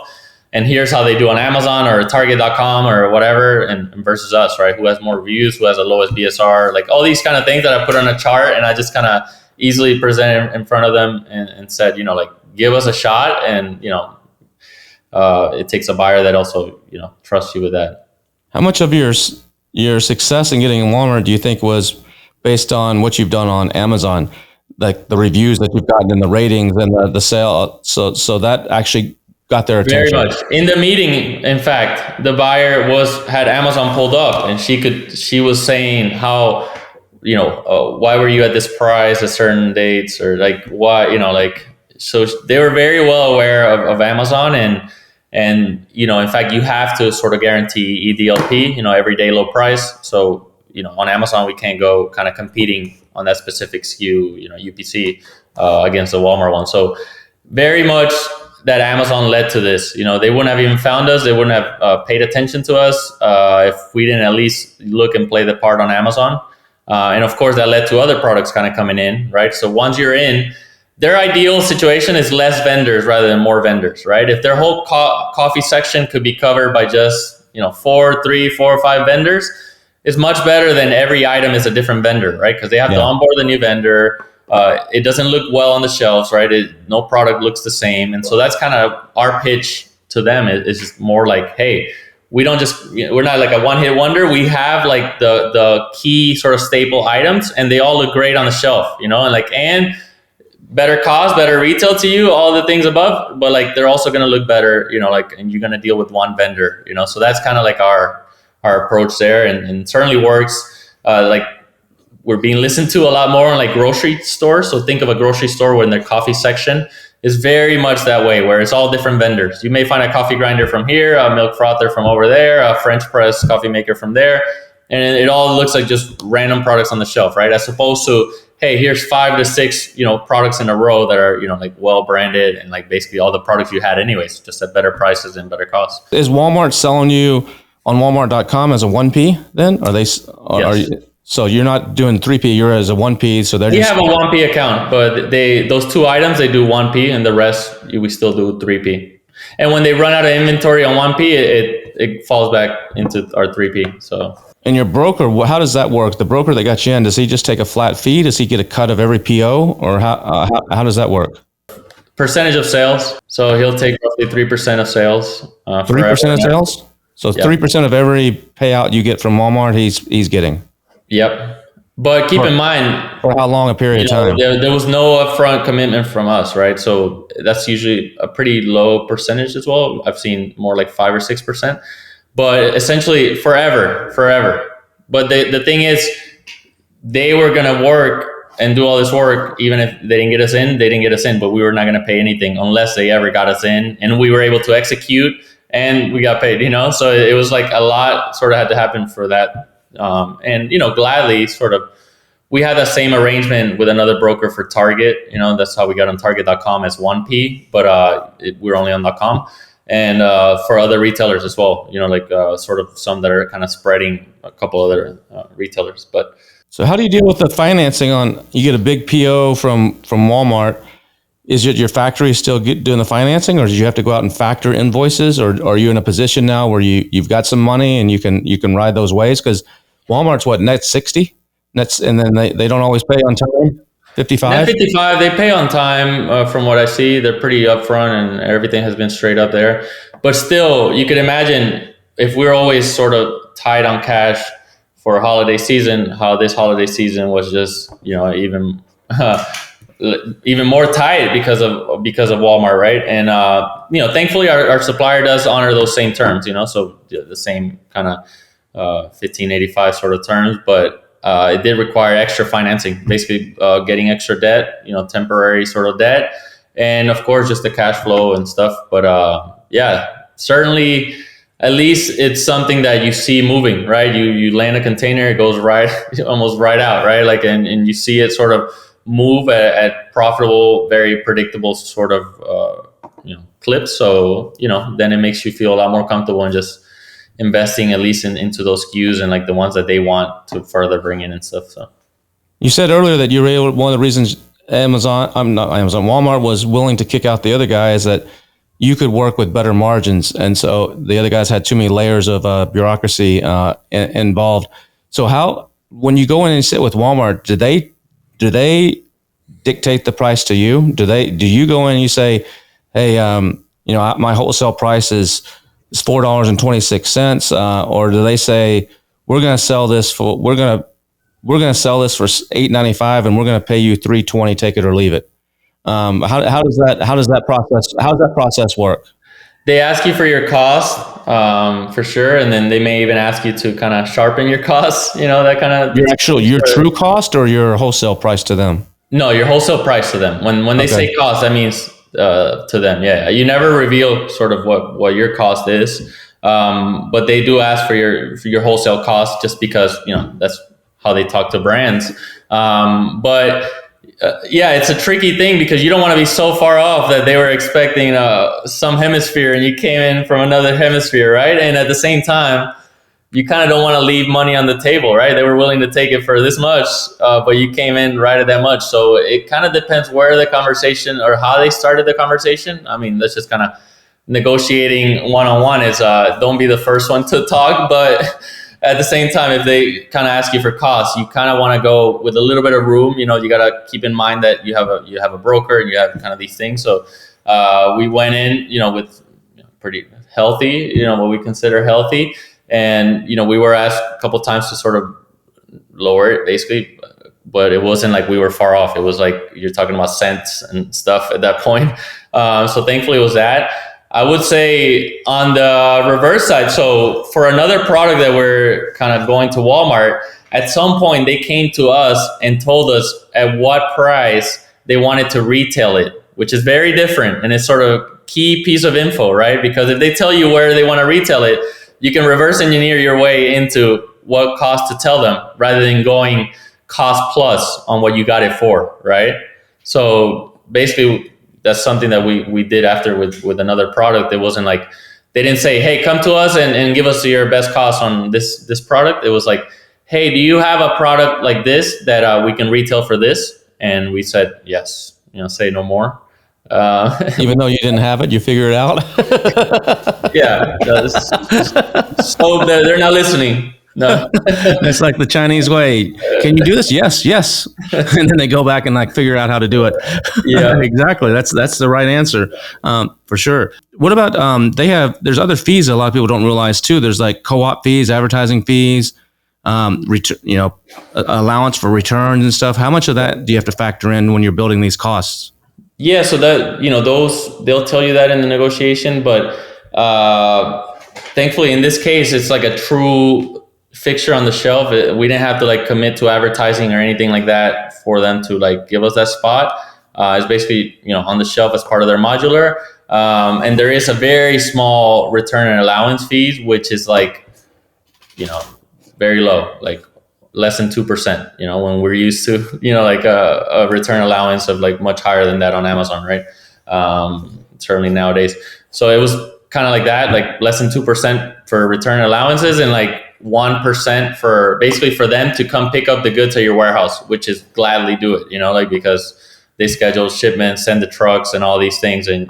and here's how they do on Amazon or Target.com or whatever, and versus us, right? Who has more reviews, who has the lowest BSR, like all these kind of things that I put on a chart, and I just kind of easily presented in front of them and said, like, give us a shot, and, it takes a buyer that also, trusts you with that. How much of your success in getting in Walmart do you think was based on what you've done on Amazon, like the reviews that you've gotten and the ratings and the sale? So that actually got their Very attention. much. In the meeting, in fact, the buyer had Amazon pulled up, and she was saying how, why were you at this price at certain dates, or like why, so they were very well aware of Amazon, and in fact, you have to sort of guarantee EDLP, everyday low price. So on Amazon, we can't go kind of competing on that specific SKU, UPC, against the Walmart one. So very much that Amazon led to this. They wouldn't have even found us. They wouldn't have paid attention to us if we didn't at least look and play the part on Amazon. And of course, that led to other products kind of coming in, right? So once you're in, their ideal situation is less vendors rather than more vendors, right? If their whole coffee section could be covered by just 3, 4, or 5 vendors, it's much better than every item is a different vendor, right? Because they have to onboard the new vendor. It doesn't look well on the shelves, right? No product looks the same. And so that's kind of our pitch to them. It's just more like, hey, we're not like a one-hit wonder. We have like the key sort of staple items, and they all look great on the shelf, and better cost, better retail to you, all the things above, but like they're also going to look better, and you're going to deal with one vendor, so that's kind of like our approach there, and certainly works. Like we're being listened to a lot more in like grocery stores. So think of a grocery store where in their coffee section is very much that way, where it's all different vendors. You may find a coffee grinder from here, a milk frother from over there, a French press coffee maker from there, and it all looks like just random products on the shelf, right? As opposed to, hey, here's 5 to 6, products in a row that are, like well branded, and like basically all the products you had anyways, just at better prices and better costs. Is Walmart selling you on Walmart.com as a 1P then? Are they? Yes. So you're not doing 3P, you're as a 1P. So they're we have a 1P account, but those 2 items, they do 1P, and the rest we still do 3P. And when they run out of inventory on 1P, it falls back into our 3P. So. And your broker, how does that work? The broker that got you in, does he just take a flat fee? Does he get a cut of every PO, or how does that work? Percentage of sales. So he'll take roughly 3% of sales. 3% of sales. So 3% of every payout you get from Walmart, he's getting. Yep. But keep in mind, for how long a period of time? There was no upfront commitment from us, right? So that's usually a pretty low percentage as well. I've seen more like 5 or 6%. But essentially forever. But the thing is, they were going to work and do all this work. Even if they didn't get us in, they didn't get us in. But we were not going to pay anything unless they ever got us in. And we were able to execute, and we got paid, So it was like a lot sort of had to happen for that. And, gladly sort of, we had that same arrangement with another broker for Target. That's how we got on Target.com as 1P, but we're only on .com. And for other retailers as well, sort of some that are kind of spreading a couple other retailers. But so how do you deal with the financing on, you get a big PO from Walmart? Is it your factory still doing the financing, or did you have to go out and factor invoices, or are you in a position now where you've got some money and you can ride those waves? Because Walmart's net 60, and then they don't always pay on time. 55? Net 55, they pay on time. From what I see, they're pretty upfront, and everything has been straight up there. But still, you could imagine if we're always sort of tight on cash for holiday season, how this holiday season was just, even more tight because of Walmart, right? And thankfully our supplier does honor those same terms, so the same kind of 1585 sort of terms, but it did require extra financing, basically getting extra debt, temporary sort of debt, and of course just the cash flow and stuff. But certainly, at least it's something that you see moving, right? You land a container, it goes right, almost right out, right? Like, and you see it sort of move at profitable, very predictable sort of clips. So then it makes you feel a lot more comfortable in just investing at least into those SKUs and like the ones that they want to further bring in and stuff. So you said earlier that you were able, one of the reasons Walmart was willing to kick out the other guys, that you could work with better margins, and so the other guys had too many layers of bureaucracy involved. So how, when you go in and sit with Walmart, do they dictate the price to you? Do you go in and you say, hey, my wholesale price is $4.26, or do they say we're going to sell this for $8.95 and we're going to pay you $3.20, take it or leave it? How does that process work? They ask you for your cost, for sure, and then they may even ask you to kind of sharpen your costs. That kind of Your true cost or your wholesale price to them? No, your wholesale price to them. When they say cost, that means to them. Yeah, you never reveal sort of what your cost is, but they do ask for your wholesale cost just because that's how they talk to brands. But yeah, it's a tricky thing because you don't want to be so far off that they were expecting some hemisphere and you came in from another hemisphere, right? And at the same time, you kind of don't want to leave money on the table, right? They were willing to take it for this much, but you came in right at that much. So it kind of depends where the conversation or how they started the conversation. I mean, that's just kind of negotiating one-on-one is don't be the first one to talk, but at the same time, if they kind of ask you for costs, you kind of want to go with a little bit of room. You got to keep in mind that you have a broker and you have kind of these things. So we went in, with pretty healthy, what we consider healthy. And, we were asked a couple of times to sort of lower it basically, but it wasn't like we were far off. It was like you're talking about cents and stuff at that point. So thankfully it was that. I would say on the reverse side, so for another product that we're kind of going to Walmart, at some point they came to us and told us at what price they wanted to retail it, which is very different. And it's sort of key piece of info, right? Because if they tell you where they want to retail it, you can reverse engineer your way into what cost to tell them rather than going cost plus on what you got it for, right? So basically, that's something that we did after with another product. It wasn't like, they didn't say, hey, come to us and give us your best cost on this product. It was like, hey, do you have a product like this that we can retail for this? And we said, yes, say no more. Even though you didn't have it, you figure it out. Yeah. So they're not listening. No. It's like the Chinese way. Can you do this? Yes. And then they go back and like figure out how to do it. Yeah, exactly. That's the right answer, for sure. What about there's other fees that a lot of people don't realize too. There's like co-op fees, advertising fees, allowance for returns and stuff. How much of that do you have to factor in when you're building these costs? Yeah, so that those, they'll tell you that in the negotiation, but thankfully in this case it's like a true fixture on the shelf. We didn't have to like commit to advertising or anything like that for them to like give us that spot. It's basically on the shelf as part of their modular, and there is a very small return and allowance fees, which is like very low, like less than 2%, when we're used to, like a return allowance of like much higher than that on Amazon, right? Certainly nowadays. So it was kind of like that, like less than 2% for return allowances and like 1% for basically for them to come pick up the goods at your warehouse, which is gladly do it, like because they schedule shipments, send the trucks and all these things. And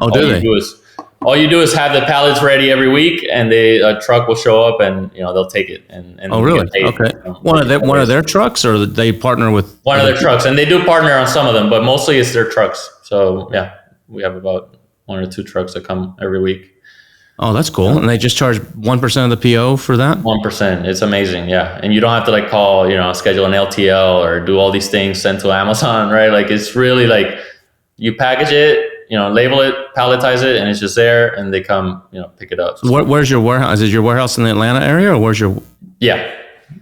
all you do is have the pallets ready every week, and a truck will show up, and they'll take it. And oh, really? Paid, okay. One of their trucks, or they partner with one of their trucks, and they do partner on some of them, but mostly it's their trucks. So yeah, we have about 1 or 2 trucks that come every week. Oh, that's cool. And they just charge 1% of the PO for that? 1%. It's amazing. Yeah. And you don't have to like call, schedule an LTL or do all these things, sent to Amazon, right? Like it's really like you package it, label it, palletize it, and it's just there, and they come, pick it up. So where's your warehouse? Is your warehouse in the Atlanta area, or where's your? Yeah.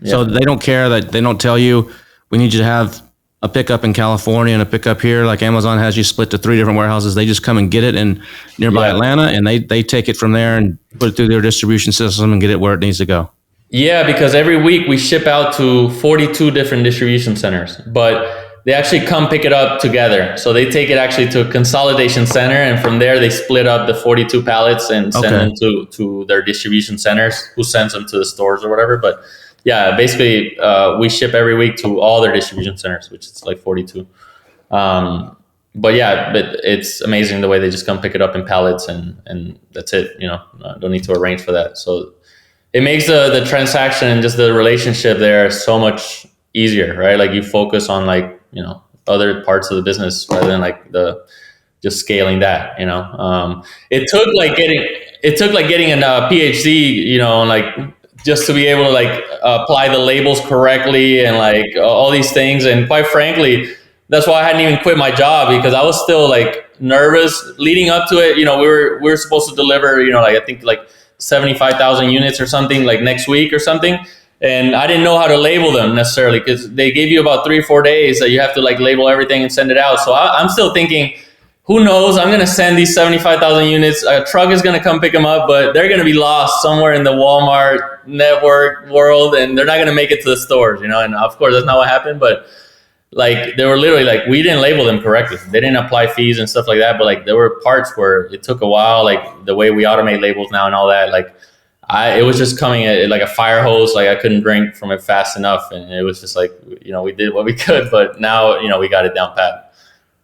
So they don't care that they don't tell you, we need you to have a pickup in California and a pickup here. Like Amazon has you split to 3 different warehouses. They just come and get it in nearby Atlanta, and they take it from there and put it through their distribution system and get it where it needs to go. Yeah, because every week we ship out to 42 different distribution centers, but they actually come pick it up together. So they take it actually to a consolidation center, and from there they split up the 42 pallets and send them to their distribution centers, who sends them to the stores or whatever. But yeah, basically we ship every week to all their distribution centers, which is like 42. But it's amazing the way they just come pick it up in pallets, and that's it. Don't need to arrange for that. So it makes the transaction and just the relationship there so much easier, right? Like you focus on like, other parts of the business rather than like the just scaling that. It took like getting a PhD, like just to be able to like apply the labels correctly and like all these things. And quite frankly, that's why I hadn't even quit my job, because I was still like nervous leading up to it. We were supposed to deliver, like I think like 75,000 units or something like next week or something. And I didn't know how to label them necessarily, because they gave you about 3 or 4 days that you have to like label everything and send it out. So I'm still thinking, who knows? I'm going to send these 75,000 units. A truck is going to come pick them up, but they're going to be lost somewhere in the Walmart network world, and they're not going to make it to the stores, And of course, that's not what happened. But like, they were literally like, we didn't label them correctly. They didn't apply fees and stuff like that. But like, there were parts where it took a while, like the way we automate labels now and all that. Like, it was just coming at like a fire hose. Like, I couldn't drink from it fast enough, and it was just like, we did what we could, but now we got it down pat.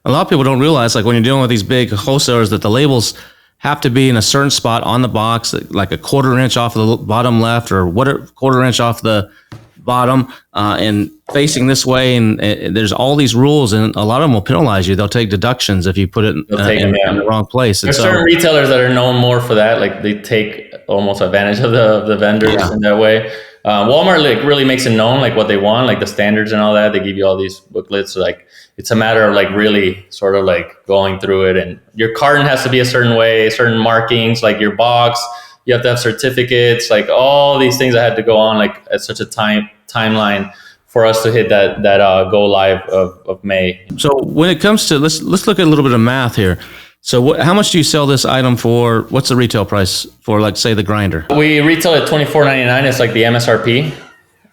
A lot of people don't realize, like when you're dealing with these big wholesalers, that the labels have to be in a certain spot on the box, like a 1/4 inch off the bottom left, or whatever, 1/4 inch off the bottom, and facing this way. And there's all these rules, and a lot of them will penalize you. They'll take deductions if you put it in the wrong place. There's certain retailers that are known more for that. Like, they take almost advantage of the vendors in that way. Walmart like really makes it known like what they want, like the standards and all that. They give you all these booklets. So, like, it's a matter of like really sort of like going through it, and your carton has to be a certain way, certain markings, like your box, you have to have certificates, like all these things I had to go on like at such a timeline for us to hit that go live of May. So when it comes to, let's look at a little bit of math here. So how much do you sell this item for? What's the retail price for, like, say, the grinder? We retail at $24.99. It's like the MSRP.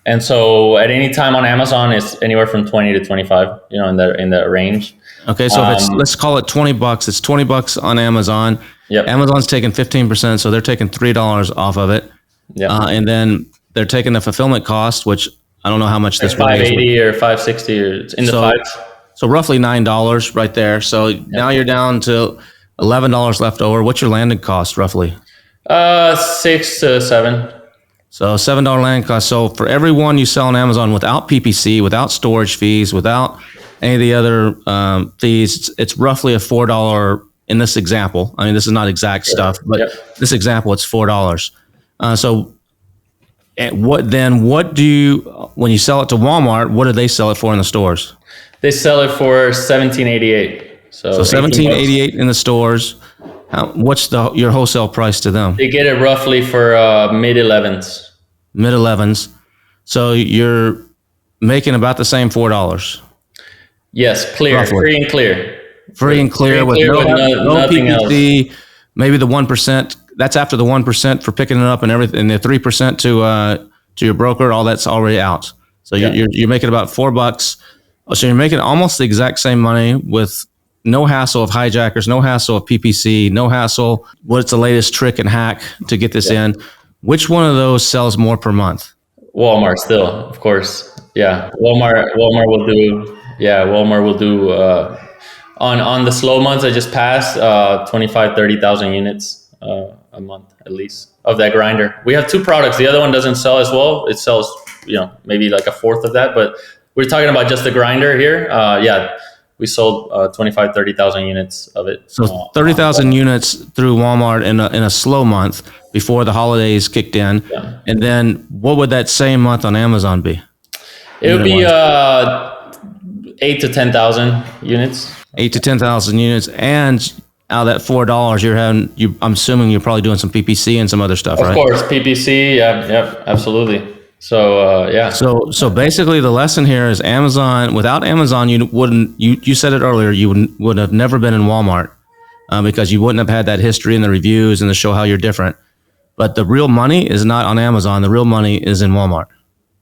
And so at any time on Amazon, it's anywhere from 20 to 25, in that range. Okay, so if let's call it $20. It's $20 on Amazon. Yep. Amazon's taking 15%, so they're taking $3 off of it. Yep. And then they're taking the fulfillment cost, which I don't know how much this is. $5.80 or $5.60, or it's in the fives. So roughly $9 right there. So now you're down to $11 left over. What's your landing cost roughly? 6 to 7. So $7 landing cost. So for every one you sell on Amazon without PPC, without storage fees, without any of the other fees, it's roughly a $4 in this example. I mean, this is not exact stuff, but this example, it's $4. So what do you, when you sell it to Walmart, what do they sell it for in the stores? They sell it for $17.88. So $17.88 in the stores. What's your wholesale price to them? They get it roughly for mid-11s. Mid-11s. So you're making about the same $4. Yes, clear, roughly. Free and clear. Free and clear with no PPC, else. Maybe the 1%. That's after the 1% for picking it up and everything, and the 3% to your broker. All that's already out. So you're making about $4. So you're making almost the exact same money with no hassle of hijackers, no hassle of PPC, no hassle. What's the latest trick and hack to get this in? Which one of those sells more per month? Walmart still, of course. Yeah, Walmart will do. Yeah, Walmart will do on the slow months I just passed 25,000-30,000 units a month at least of that grinder. We have two products. The other one doesn't sell as well. It sells maybe like a fourth of that, but we're talking about just the grinder here. We sold 25,000-30,000 units of it. So 30,000 units through Walmart in a slow month before the holidays kicked in. Yeah. And then what would that same month on Amazon be? It would be 8 to 10,000 units. 8 to 10,000 units, and out of that $4, I'm assuming you're probably doing some PPC and some other stuff, right? Of course, PPC. Yeah, absolutely. So So basically, the lesson here is Amazon. Without Amazon, you wouldn't. You said it earlier. You would have never been in Walmart because you wouldn't have had that history and the reviews and the show how you're different. But the real money is not on Amazon. The real money is in Walmart.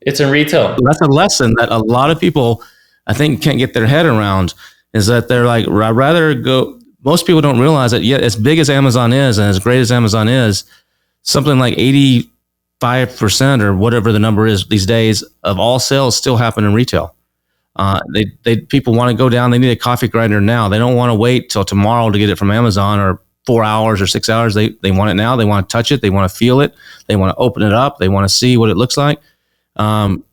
It's in retail. That's a lesson that a lot of people, I think, can't get their head around. Is that they're like, I'd rather go. Most people don't realize that. Yet, as big as Amazon is and as great as Amazon is, something like 85% or whatever the number is these days of all sales still happen in retail. People want to go down. They need a coffee grinder now. They don't want to wait till tomorrow to get it from Amazon or 4 hours or 6 hours. They want it now. They want to touch it. They want to feel it. They want to open it up. They want to see what it looks like. And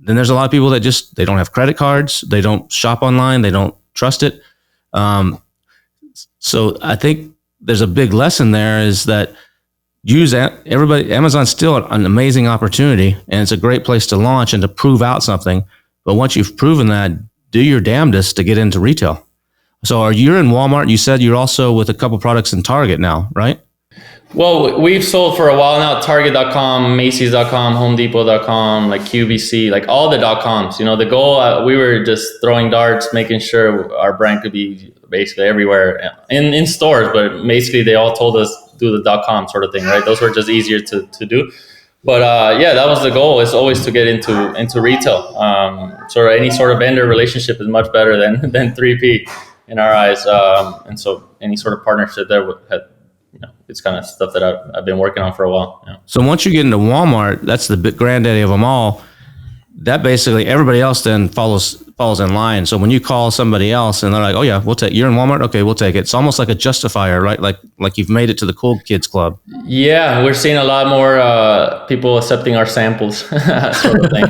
then there's a lot of people that they don't have credit cards. They don't shop online. They don't trust it. So I think there's a big lesson there is that Amazon's still an amazing opportunity, and it's a great place to launch and to prove out something. But once you've proven that, do your damnedest to get into retail. So you're in Walmart. You said you're also with a couple products in Target now, right? Well, we've sold for a while now, Target.com, Macy's.com, HomeDepot.com, like QVC, like all the .coms. The goal, we were just throwing darts, making sure our brand could be basically everywhere in stores, but basically they all told us do the .com sort of thing, right? Those were just easier to do. But that was the goal, is always to get into retail. So any sort of vendor relationship is much better than 3P in our eyes. And so any sort of partnership there it's kind of stuff that I've been working on for a while. So once you get into Walmart, that's the big granddaddy of them all. That basically everybody else then follows in line. So when you call somebody else and they're like, "Oh yeah, you're in Walmart, okay, we'll take it." It's almost like a justifier, right? Like you've made it to the cool kids club. Yeah, we're seeing a lot more people accepting our samples, sort of thing.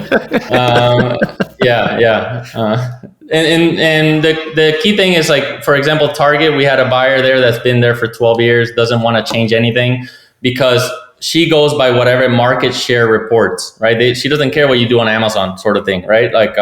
And the key thing is, like, for example, Target, we had a buyer there that's been there for 12 years, doesn't want to change anything because she goes by whatever market share reports, right? She doesn't care what you do on Amazon, sort of thing, right? Like,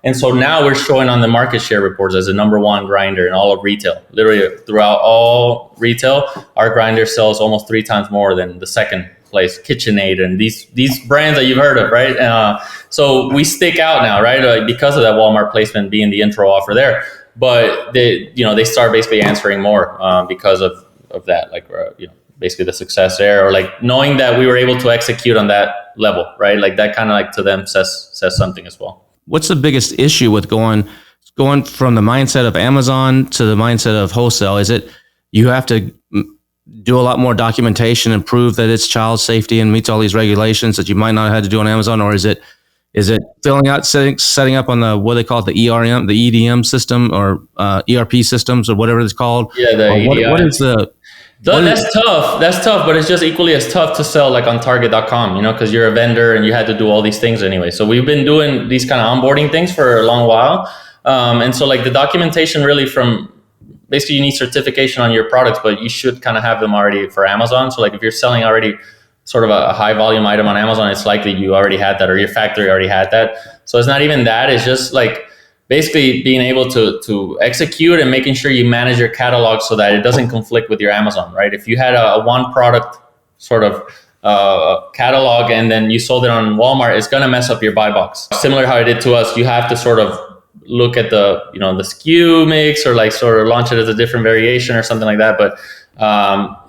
and so now we're showing on the market share reports as the number one grinder in all of retail. Literally throughout all retail, our grinder sells almost 3 times more than the second place, KitchenAid, and these brands that you've heard of, right? So we stick out now, right? Because of that Walmart placement being the intro offer there. But they start basically answering more because of that, like, basically the success there, or like knowing that we were able to execute on that level, right? Like that kind of like to them says something as well. What's the biggest issue with going from the mindset of Amazon to the mindset of wholesale? Is it you have to do a lot more documentation and prove that it's child safety and meets all these regulations that you might not have had to do on Amazon, or is it filling out setting up on the, what they call it, the EDM system, or ERP systems, or whatever it's called? Yeah, what is the That's tough. That's tough, but it's just equally as tough to sell like on Target.com, because you're a vendor and you had to do all these things anyway. So we've been doing these kind of onboarding things for a long while. And so like the documentation really basically you need certification on your products, but you should kind of have them already for Amazon. So like if you're selling already sort of a high volume item on Amazon, it's likely you already had that, or your factory already had that. So it's not even that. It's just like basically being able to execute and making sure you manage your catalog so that it doesn't conflict with your Amazon, right? If you had a one product sort of catalog and then you sold it on Walmart, it's going to mess up your buy box. Similar how it did to us, you have to sort of look at the SKU mix, or like sort of launch it as a different variation or something like that. But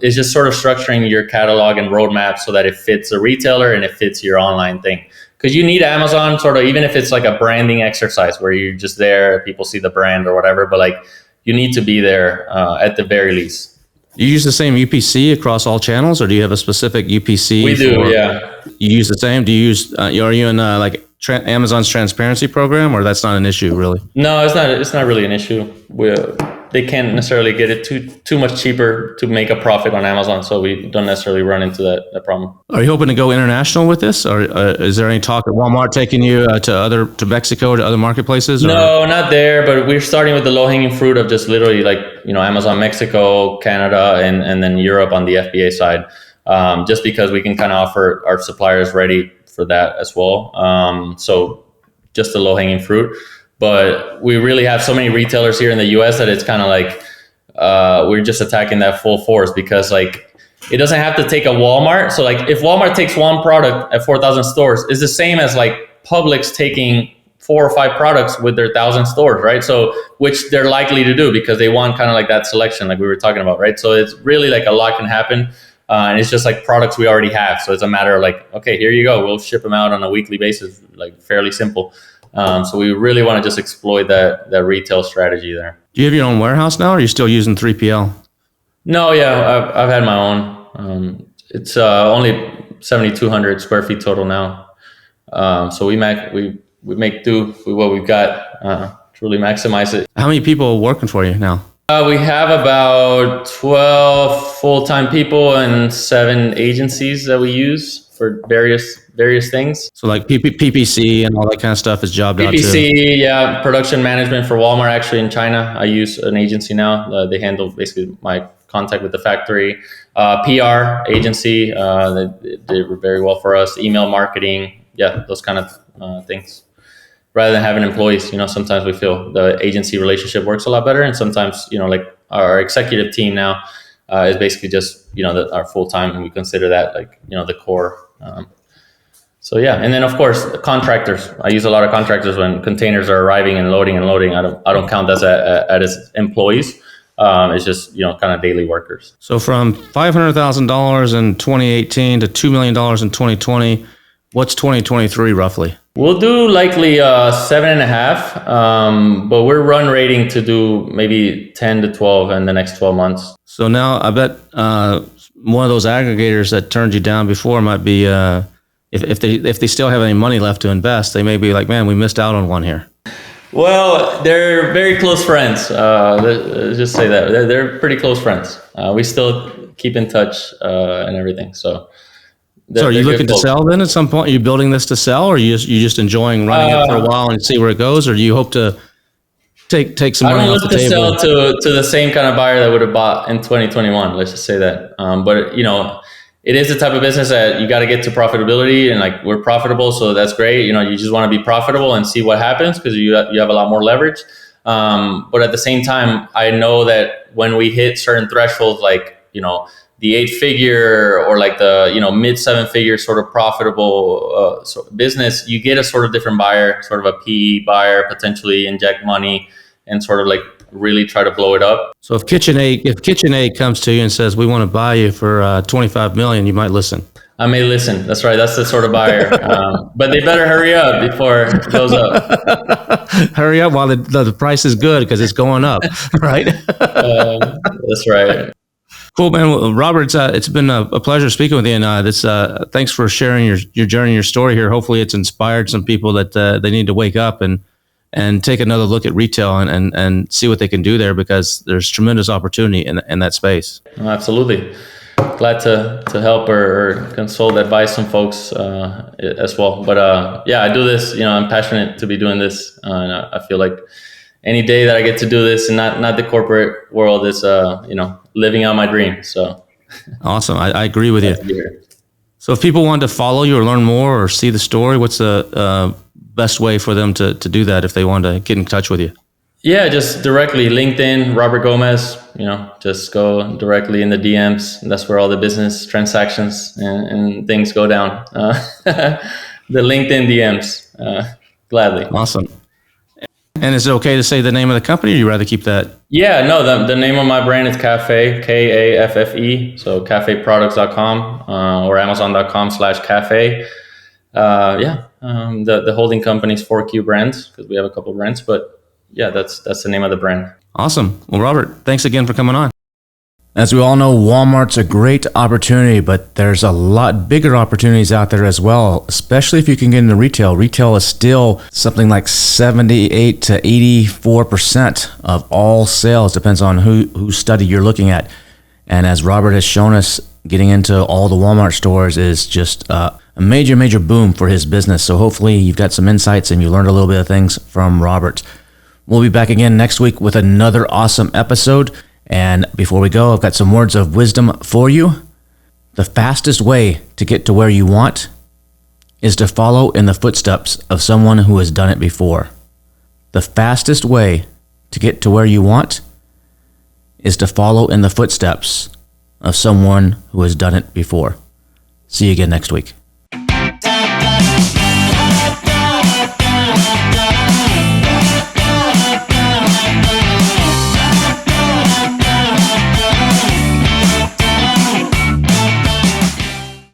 it's just sort of structuring your catalog and roadmap so that it fits a retailer and it fits your online thing. Because you need Amazon sort of, even if it's like a branding exercise where you're just there, people see the brand or whatever, but like you need to be there at the very least. You use the same UPC across all channels, or do you have a specific UPC? We do, yeah. You use the same? Do you use, are you in Amazon's transparency program, or that's not an issue really? No, it's not really an issue. They can't necessarily get it too much cheaper to make a profit on Amazon, so we don't necessarily run into that problem. Are you hoping to go international with this, or is there any talk of Walmart taking you to Mexico, to other marketplaces? No, not there, but we're starting with the low-hanging fruit of just literally like, Amazon Mexico, Canada, and then Europe on the FBA side, just because we can kind of offer our suppliers ready for that as well. So just the low-hanging fruit. But we really have so many retailers here in the US that it's kind of like we're just attacking that full force, because like it doesn't have to take a Walmart. So like if Walmart takes one product at 4,000 stores, it's the same as like Publix taking 4 or 5 products with their 1,000 stores, right? So which they're likely to do because they want kind of like that selection like we were talking about, right? So it's really like a lot can happen. And it's just like products we already have. So it's a matter of like, okay, here you go. We'll ship them out on a weekly basis, like fairly simple. So we really want to just exploit that retail strategy there. Do you have your own warehouse now, or are you still using 3PL? No, yeah, I've had my own. It's only 7,200 square feet total now. So we make do with what we've got to really maximize it. How many people are working for you now? We have about 12 full-time people and 7 agencies that we use for various things. So like PPC and all that kind of stuff is jobbed out too. PPC, yeah, production management for Walmart. Actually, in China, I use an agency now. They handle basically my contact with the factory. PR agency, they did very well for us. Email marketing, yeah, those kind of things. Rather than having employees, sometimes we feel the agency relationship works a lot better, and sometimes, like our executive team now is basically just our full time, and we consider that like the core. So yeah, and then of course contractors. I use a lot of contractors when containers are arriving and loading. I don't count that as employees. It's just kind of daily workers. So from $500,000 in 2018 to $2 million in 2020, what's 2023 roughly? We'll do likely 7.5, but we're run rating to do maybe 10 to 12 in the next 12 months. So now I bet one of those aggregators that turned you down before might be if they still have any money left to invest, they may be like, man, we missed out on one here. Well, they're very close friends. Let's just say that they're pretty close friends. We still keep in touch and everything. So are you looking to sell then at some point? Are you building this to sell, or are you just enjoying running it for a while and see where it goes, or do you hope to take some money off the table? I don't look to sell to the same kind of buyer that would have bought in 2021. Let's just say that. But it is the type of business that you got to get to profitability, and like we're profitable, so that's great. You just want to be profitable and see what happens because you have a lot more leverage. But at the same time, I know that when we hit certain thresholds, like the 8-figure or like the mid 7-figure sort of profitable business, you get a sort of different buyer, sort of a PE buyer, potentially inject money and sort of like really try to blow it up. So if Kitchen A comes to you and says we want to buy you for $25 million, you might listen. I may listen. That's right. That's the sort of buyer. But they better hurry up before it goes up. Hurry up while the price is good because it's going up, right? That's right. Cool, man. Well, Robert, it's been a pleasure speaking with you, and thanks for sharing your journey, your story here. Hopefully, it's inspired some people that they need to wake up and take another look at retail and see what they can do there, because there's tremendous opportunity in that space. Absolutely. Glad to help or consult, advise some folks as well. But yeah, I do this. I'm passionate to be doing this, and I feel like any day that I get to do this and not the corporate world is living out my dream. So awesome. I agree with you. So if people want to follow you or learn more or see the story, what's the best way for them to do that if they want to get in touch with you? Yeah, just directly LinkedIn, Robert Gomez, just go directly in the DMs. That's where all the business transactions and things go down. The LinkedIn DMs, gladly. Awesome. And is it okay to say the name of the company, or you rather keep that? Yeah, no, the name of my brand is Cafe, Kaffe. So cafeproducts.com or amazon.com/cafe. The holding company is 4Q Brands because we have a couple of brands, but yeah, that's the name of the brand. Awesome. Well, Robert, thanks again for coming on. As we all know, Walmart's a great opportunity, but there's a lot bigger opportunities out there as well, especially if you can get into retail. Retail is still something like 78 to 84% of all sales, depends on whose study you're looking at. And as Robert has shown us, getting into all the Walmart stores is just a major, major boom for his business. So hopefully you've got some insights and you learned a little bit of things from Robert. We'll be back again next week with another awesome episode. And before we go, I've got some words of wisdom for you. The fastest way to get to where you want is to follow in the footsteps of someone who has done it before. The fastest way to get to where you want is to follow in the footsteps of someone who has done it before. See you again next week.